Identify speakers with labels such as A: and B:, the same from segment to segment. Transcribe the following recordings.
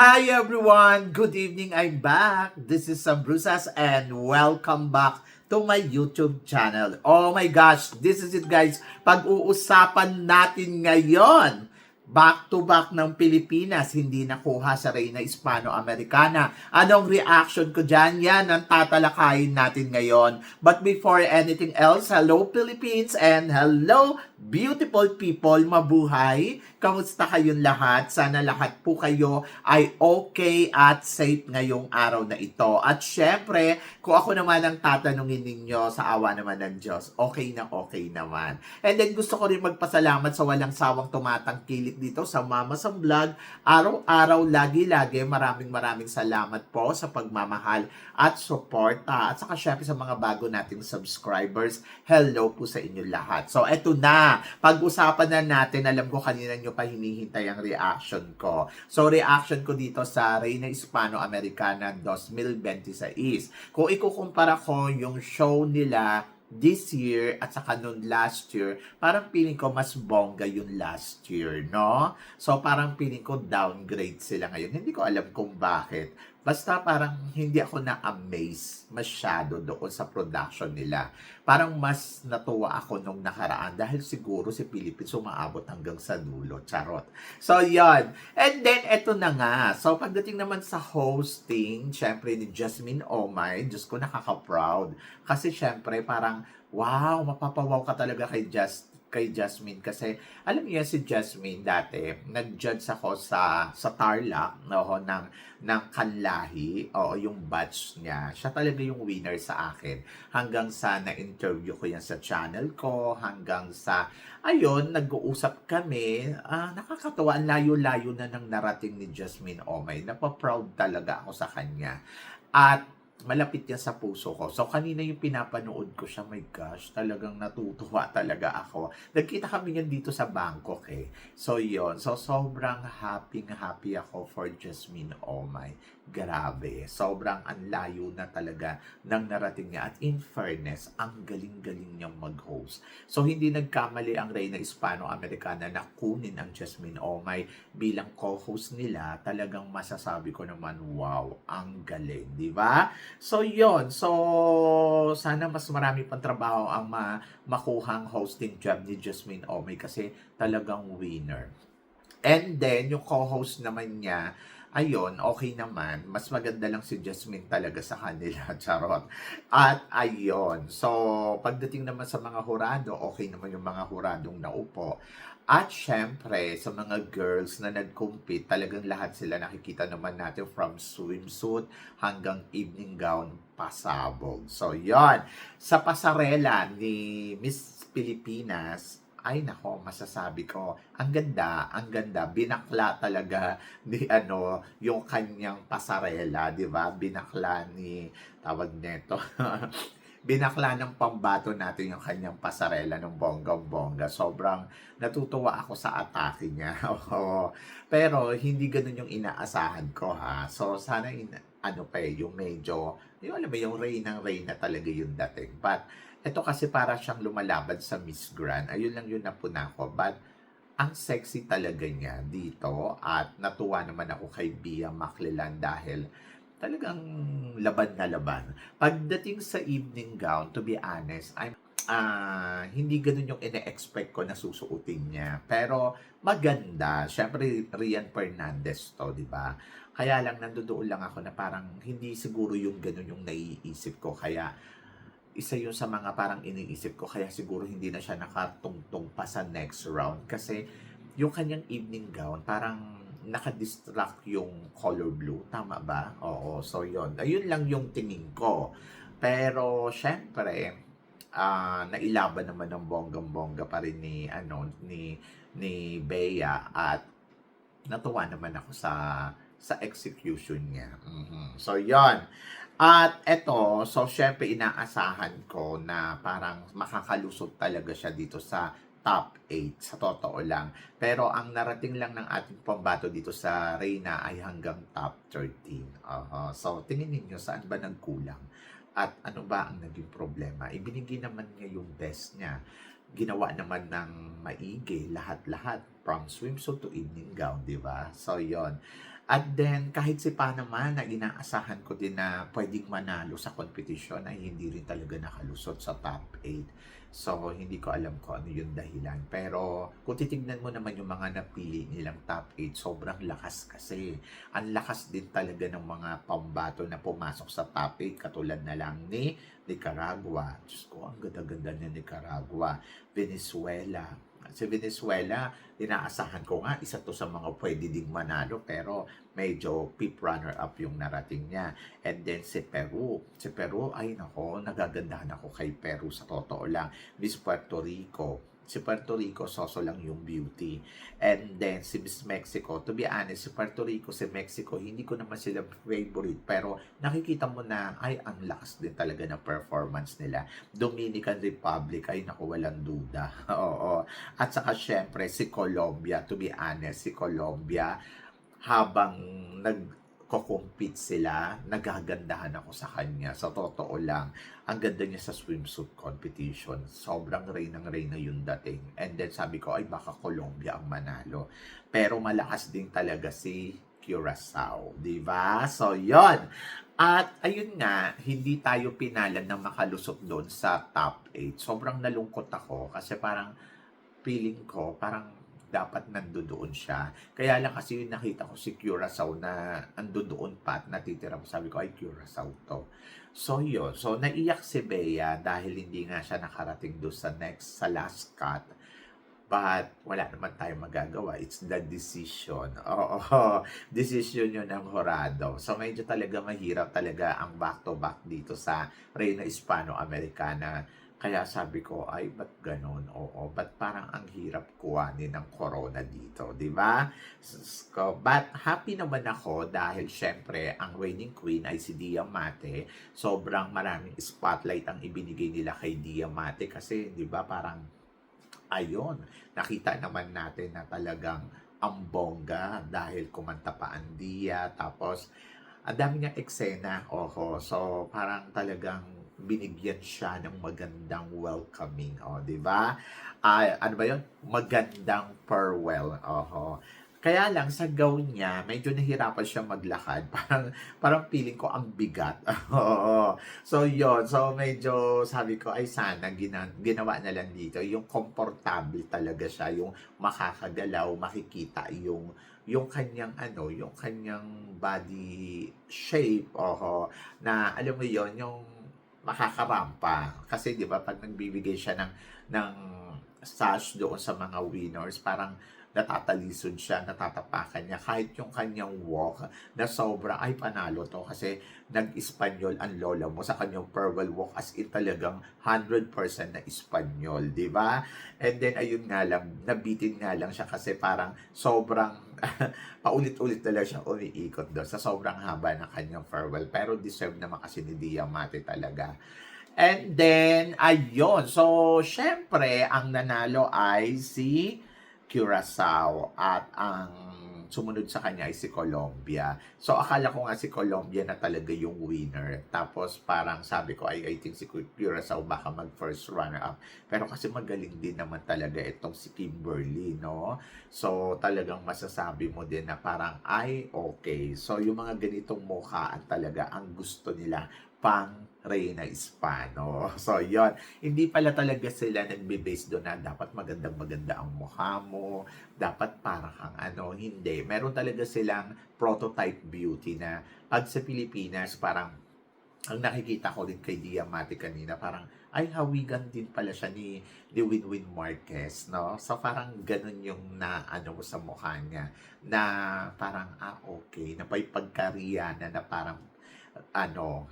A: Hi everyone! Good evening, I'm back. This is Sam Brusas and welcome back to my YouTube channel. Oh my gosh, this is it guys. Pag-uusapan natin ngayon, back to back ng Pilipinas, hindi nakuha sa Reyna Hispano-Americana. Anong reaction ko dyan? Yan ang tatalakayin natin ngayon. But before anything else, hello Philippines and hello beautiful people, mabuhay. Kamusta kayong lahat? Sana lahat po kayo ay okay at safe ngayong araw na ito. At syempre, kung ako naman ang tatanungin ninyo sa awa naman ng Diyos, okay na okay naman. And then gusto ko rin magpasalamat sa walang sawang tumatangkilik dito sa Mama Sam Vlog. Araw-araw, lagi-lagi, maraming salamat po sa pagmamahal at suporta. At saka syempre sa mga bago nating subscribers, hello po sa inyo lahat. So eto na, pag-usapan na natin, alam ko kanina nyo pa hinihintay ang reaction ko. So reaction ko dito sa Reyna Hispano-Americana 2026. Kung ikukumpara ko yung show nila this year at saka noon last year, parang feeling ko mas bongga yung last year, no? So parang feeling ko downgrade sila ngayon. Hindi ko alam kung bakit. Basta parang hindi ako na-amaze masyado doon sa production nila. Parang mas natuwa ako nung nakaraan dahil siguro si Philippines umaabot hanggang sa dulo. Charot. So, yon. And then, eto na nga. So, pagdating naman sa hosting, syempre ni Jasmine Omay, Diyos ko nakaka-proud. Kasi syempre parang, wow, mapapawaw ka talaga kay Jasmine kasi alam niyo si Jasmine dati nag-judge ako sa Tarlac ng Kanlahi yung batch niya. Siya talaga yung winner sa akin hanggang sa na-interview ko yan sa channel ko, hanggang sa ayun nag-uusap kami. Nakakatawa, ang layo-layo na ng narating ni Jasmine Omay. Napaproud talaga ako sa kanya at malapit yan sa puso ko. So, kanina yung pinapanood ko siya, my gosh, talagang natutuwa talaga ako. Nagkita kami yan dito sa Bangkok eh. So, yon. So, sobrang happy ako for Jasmine Omay. Grabe. Sobrang anlayo na talaga ng narating niya. At in fairness, ang galing-galing niyang mag-host. So, hindi nagkamali ang Reyna Hispano-Americana na kunin ang Jasmine Omay bilang co-host nila. Talagang masasabi ko naman, wow, ang galing. Di ba? So, yon. So, sana mas marami pang trabaho ang makuhang hosting job ni Jasmine Omay kasi talagang winner. And then, yung co-host naman niya, ayun, okay naman. Mas maganda lang si Jasmine talaga sa kanila, charot. At ayun, so pagdating naman sa mga hurado, okay naman yung mga huradong naupo. At syempre, sa mga girls na nag-compete, talagang lahat sila nakikita naman natin from swimsuit hanggang evening gown, pasabog. So, yon. Sa pasarela ni Miss Pilipinas, ay nako, masasabi ko, ang ganda, binakla talaga ni yung kanyang pasarela, di ba? Binakla ni, tawag nito, binakla ng pambato natin yung kanyang pasarela ng bonggang-bongga. Sobrang natutuwa ako sa atake niya. Pero hindi ganun yung inaasahan ko ha. So sana yung medyo, yung alam mo yung reyna talaga yung dating. But ito kasi para siyang lumalaban sa Miss Grand. Ayun lang yun napuna ko. But ang sexy talaga niya dito at natuwa naman ako kay Bia Maclelan dahil talagang laban na laban. Pagdating sa evening gown, to be honest, hindi ganun yung ine-expect ko na susuotin niya. Pero maganda. Siyempre, Rian Fernandez to, di ba? Kaya lang nandoon lang ako na parang hindi siguro yung ganun yung naiisip ko. Kaya isa yun sa mga parang iniisip ko. Kaya siguro hindi na siya nakatungtong pa sa next round. Kasi yung kanyang evening gown, parang nakadistract yung color blue. Tama ba? Oo. So, yun. Ayun lang yung tingin ko. Pero, syempre, nailaban naman ng bonggang-bongga pa rin ni Bea at natuwa naman ako sa execution niya. So, yon. At eto, so syempre inaasahan ko na parang makakalusot talaga siya dito sa top 8 sa totoo lang. Pero ang narating lang ng ating pambato dito sa Reyna ay hanggang top 13. So tingin niyo saan ba nagkulang? At ano ba ang naging problema? Ibinigay naman niya yung best niya. Ginawa naman ng maigi lahat-lahat from swimsuit to evening gown, di ba? So, yon. At then, kahit si Pa naman na inaasahan ko din na pwedeng manalo sa competition ay hindi rin talaga nakalusot sa top 8. So, hindi ko alam kung ano yung dahilan. Pero, kung titignan mo naman yung mga napili nilang top 8, sobrang lakas kasi. Ang lakas din talaga ng mga pambato na pumasok sa top 8, katulad na lang ni Nicaragua. Diyos ko, ang ganda-ganda ni Nicaragua. Venezuela. Si Venezuela, inaasahan ko nga, isa to sa mga pwede ding manalo, pero medyo fifth runner-up yung narating niya. And then si Peru. Si Peru, ay nako, nagagandahan ako kay Peru sa totoo lang. Miss Puerto Rico. Si Puerto Rico, soso lang yung beauty. And then, si Miss Mexico, to be honest, si Puerto Rico, si Mexico, hindi ko naman sila favorite, pero nakikita mo na, ay, ang lakas din talaga ng performance nila. Dominican Republic, ay, naku, walang duda. Oo. At saka, syempre, si Colombia, to be honest, si Colombia, habang nagko-compete sila, nagagandahan ako sa kanya. Sa totoo lang, ang ganda niya sa swimsuit competition. Sobrang reynang-reyna yung dating. And then sabi ko, ay baka Colombia ang manalo. Pero malakas din talaga si Curaçao. Diba? So, yon. At ayun nga, hindi tayo pinalan na makalusot doon sa top 8. Sobrang nalungkot ako kasi parang feeling ko, parang dapat nandoon siya. Kaya lang kasi yung nakita ko si Curaçao na nandoon pa at natitira mo. Sabi ko, ay Curaçao to. So yun. So naiyak si Bea dahil hindi nga siya nakarating doon sa last cut. But wala naman tayong magagawa. It's the decision. Oo, decision yun ng Horado. So medyo talaga mahirap talaga ang back-to-back dito sa Reina Hispano-Americana. Kaya sabi ko, ay, ba't ganun? Oo, ba't parang ang hirap kuhanin ng corona dito, di ba? But happy naman ako dahil syempre, ang reigning queen ay si Diamante. Sobrang maraming spotlight ang ibinigay nila kay Diamante kasi, di ba, parang, ayun, nakita naman natin na talagang ang bongga dahil kumanta pa ang Dia, tapos, ang dami niyang eksena, so parang talagang binigyan siya ng magandang welcoming, di ba? Ano ba 'yon? Magandang farewell, Kaya lang sa gown niya, medyo nahirapan siya maglakad. Parang feeling ko ang bigat. Oo. So, yon. So, medyo sabi ko, ay sana ginawa na lang dito. Yung komportable talaga siya. Yung makakagalaw, makikita yung kanyang yung kanyang body shape, na alam mo yon, yung makakarampa. Kasi 'di ba pag nagbibigay siya ng sash doon sa mga winners, parang natatalisod siya, natatapakan niya. Kahit yung kanyang walk na sobra, ay panalo to kasi nag-Espanyol ang lola mo sa kanyang farewell walk, as in talagang 100% na Espanyol, di ba? And then ayun nga lang, nabitin nga lang siya kasi parang sobrang paulit-ulit na lang siya umiikot doon sa sobrang haba ng kanyang farewell. Pero deserve naman kasi ni Diamante talaga. And then, ayun. So, syempre, ang nanalo ay si Curaçao at ang sumunod sa kanya ay si Colombia. So, akala ko nga si Colombia na talaga yung winner. Tapos, parang sabi ko, I think si Curaçao baka mag-first runner-up. Pero kasi magaling din naman talaga itong si Kimberly, no? So, talagang masasabi mo din na parang, ay, okay. So, yung mga ganitong mukhaan talaga, ang gusto nila pang Reina Hispano. So, yon. Hindi pala talaga sila nagbe-base doon na dapat magandang-maganda ang mukha mo, dapat parang hindi. Meron talaga silang prototype beauty na pag sa Pilipinas, parang ang nakikita ko din kay Diamante kanina, parang ay hawigan din pala siya ni Winwin Marquez, no? So parang ganun yung mo sa mukha niya na parang okay, na pagka-Rihanna na parang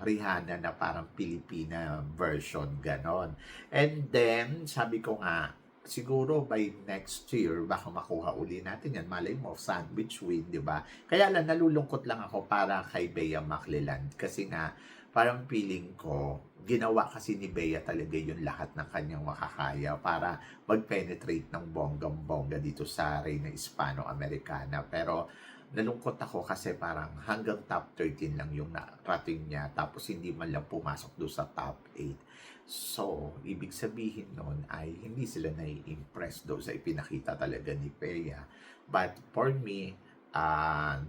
A: Rihanna na parang Pilipina version, ganon. And then, sabi ko nga, siguro by next year, baka makuha uli natin yan. Malay mo, sandwich win, di ba? Kaya lang, nalulungkot lang ako para kay Bea Macleland. Kasi nga, parang feeling ko, ginawa kasi ni Bea talaga yung lahat ng kanyang makakaya para mag-penetrate ng bonggang-bongga dito sa Reyna Hispano-Americana. Pero nalungkot ako kasi parang hanggang top 13 lang yung narating niya tapos hindi man lang pumasok doon sa top 8. So, ibig sabihin nun ay hindi sila nai-impress doon sa ipinakita talaga ni Bea. But for me,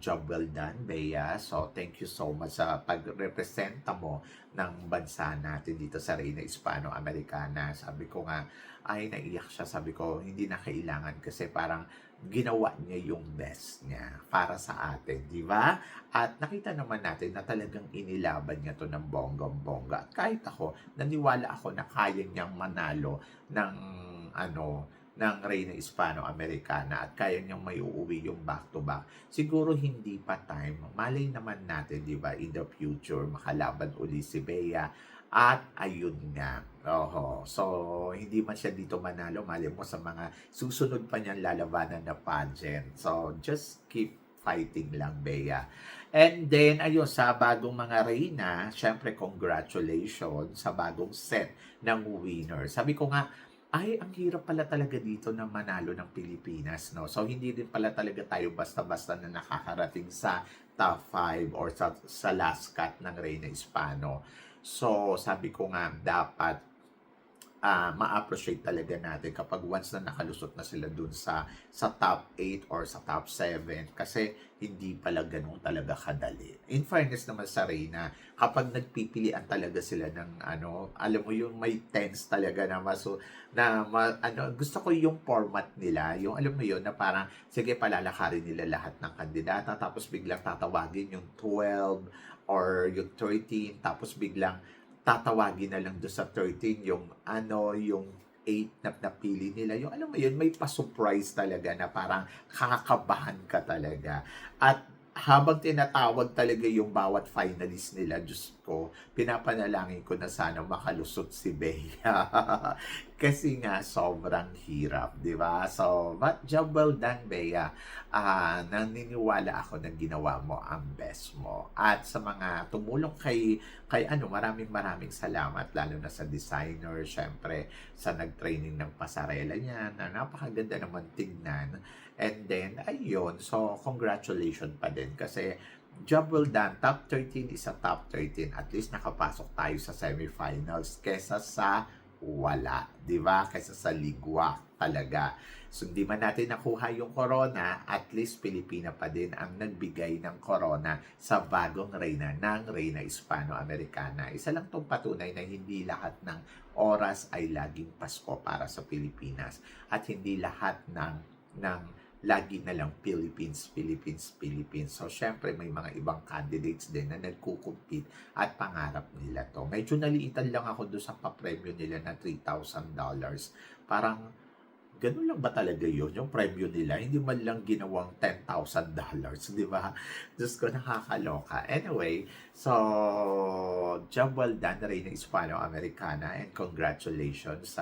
A: job well done, Bea. So, thank you so much sa pag-representa mo ng bansa natin dito sa Reyna Hispano-Americana. Sabi ko nga, ay naiyak siya. Sabi ko, hindi na kailangan kasi parang ginawa niya yung best niya para sa atin, di ba? At nakita naman natin na talagang inilaban niya to ng bonggang-bongga. At kahit ako, naniwala ako na kaya niyang manalo ng ng Reyna Hispano-Americana at kaya niyang may uuwi yung back-to-back. Siguro hindi pa time. Malay naman natin, di ba, in the future, makalaban uli si Bea. At ayun nga. So, hindi man siya dito manalo. Malay mo sa mga susunod pa niyang lalabanan na pageant. So, just keep fighting lang, Bea. And then, ayun, sa bagong mga Reyna, syempre, congratulations sa bagong set ng winner. Sabi ko nga, ay, ang hirap pala talaga dito na manalo ng Pilipinas, no? So, hindi din pala talaga tayo basta-basta na nakakarating sa top 5 or sa last cut ng Reyna Hispano. So, sabi ko nga, dapat ma-appreciate talaga natin kapag once na nakalusot na sila dun sa top 8 or sa top 7 kasi hindi pala ganun talaga kadali. In fairness naman sa Reyna, kapag nagpipilian talaga sila ng alam mo yung may tense talaga na gusto ko yung format nila, yung alam mo yun na parang sige palalakarin nila lahat ng kandidata tapos biglang tatawagin yung 12 or yung 13 tapos biglang tatawagin na lang doon sa 13 yung yung 8 na napili nila. Yung alam mo yun, may pa-surprise talaga na parang kakabahan ka talaga. At habang tinatawag talaga yung bawat finalist nila, Diyos ko, pinapanalangin ko na sana makalusot si Bea. Kasi nga, sobrang hirap, di ba? So, but job well done, Bea. Naniniwala ako na ginawa mo ang best mo. At sa mga tumulong kay maraming salamat, lalo na sa designer, syempre, sa nag-training ng pasarela niya, na napakaganda naman tignan. And then, ayun, so, congratulations pa din kasi job well done. Top 13 is a top 13. At least nakapasok tayo sa semifinals kesa sa wala. Di ba? Kesa sa ligwa talaga. So, hindi man natin nakuha yung corona, at least Pilipina pa din ang nagbigay ng corona sa bagong Reyna ng Reyna Hispano-Americana. Isa lang tong patunay na hindi lahat ng oras ay laging Pasko para sa Pilipinas. At hindi lahat ng lagi na lang Philippines. So, syempre, may mga ibang candidates din na nagkukumpit at pangarap nila to. Medyo naliitan lang ako doon sa papremyo nila na $3,000. Parang, ganun lang ba talaga yun? Yung premyo nila, hindi man lang ginawang $10,000, di ba? Diyos ko, nakakaloka. Anyway, so, job well done, Reyna Hispano-Americana, and congratulations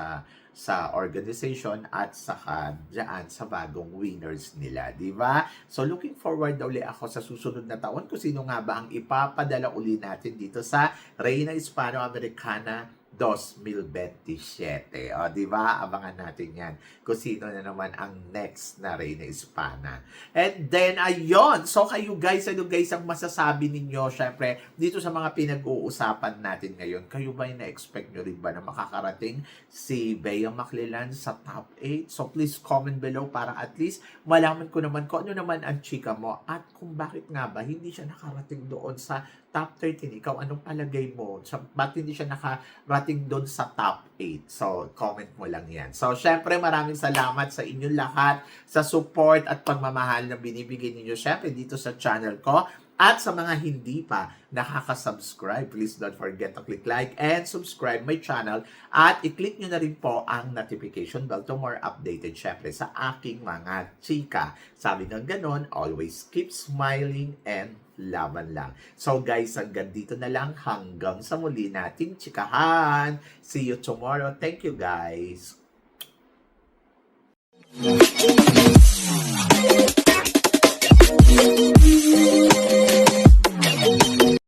A: sa organization at saka dyan sa bagong winners nila, di ba? So, looking forward na uli ako sa susunod na taon kung sino nga ba ang ipapadala uli natin dito sa Reyna Hispano-Americana 2027. O, di ba? Abangan natin yan kung sino na naman ang next na Reyna Hispana. And then, ayun. So, kayo guys, ang masasabi ninyo? Syempre, dito sa mga pinag-uusapan natin ngayon, kayo ba na-expect nyo rin ba na makakarating si Bea Maclilan sa top 8? So, please comment below para at least malaman ko naman kung ano naman ang chika mo at kung bakit nga ba hindi siya nakarating doon sa top 13. Ikaw, anong palagay mo? Ba't hindi siya nakarating doon sa top 8? So, comment mo lang yan. So, syempre, maraming salamat sa inyong lahat sa support at pagmamahal na binibigay ninyo syempre dito sa channel ko. At sa mga hindi pa nakaka-subscribe, please don't forget to click like and subscribe my channel. At i-click nyo na rin po ang notification bell to more updated syempre sa aking mga chika. Sabi nga ganon, always keep smiling and laban lang. So guys, hanggang dito na lang. Hanggang sa muli nating chikahan. See you tomorrow. Thank you guys. Thank you.